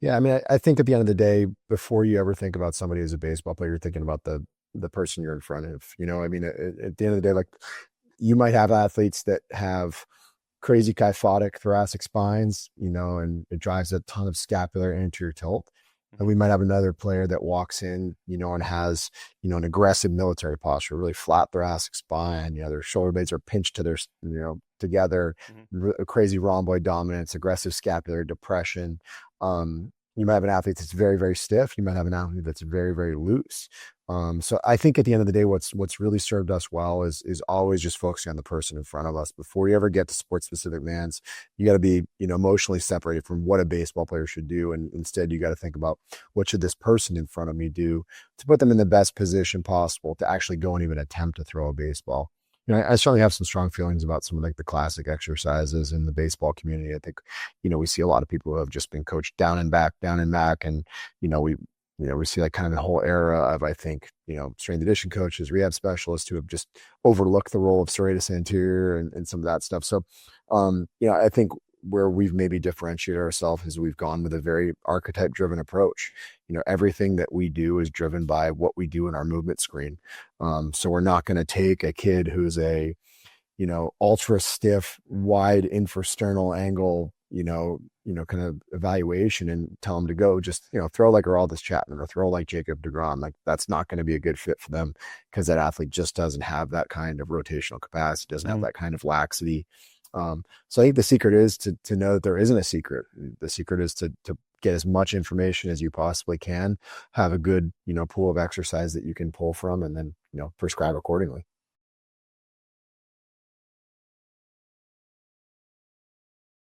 Yeah, I mean, I think at the end of the day, before you ever think about somebody as a baseball player, you're thinking about the person you're in front of. I mean, at the end of the day, like you might have athletes that have crazy kyphotic thoracic spines, and it drives a ton of scapular and anterior tilt. And Hmm. we might have another player that walks in, and has, an aggressive military posture, really flat thoracic spine. Their shoulder blades are pinched to together, Hmm. crazy rhomboid dominance, aggressive scapular depression. You might have an athlete that's very, very stiff. You might have an athlete that's very, very loose. So I think at the end of the day, what's really served us well is always just focusing on the person in front of us. Before you ever get to sports specific mans, you got to be, emotionally separated from what a baseball player should do. And instead you got to think about what should this person in front of me do to put them in the best position possible to actually go and even attempt to throw a baseball. I certainly have some strong feelings about some of like the classic exercises in the baseball community. I think, we see a lot of people who have just been coached down and back, down and back. And, we we see like kind of the whole era of, I think, strength conditioning coaches, rehab specialists who have just overlooked the role of serratus anterior and some of that stuff. So, I think where we've maybe differentiated ourselves is we've gone with a very archetype driven approach. Everything that we do is driven by what we do in our movement screen. So we're not going to take a kid who's a, ultra stiff, wide infrasternal angle, kind of evaluation and tell them to go just, throw like Aroldis Chapman or throw like Jacob deGrom. Like that's not going to be a good fit for them because that athlete just doesn't have that kind of rotational capacity, doesn't have Hmm. that kind of laxity. So I think the secret is to know that there isn't a secret. The secret is to get as much information as you possibly can, have a good, pool of exercise that you can pull from, and then, prescribe accordingly.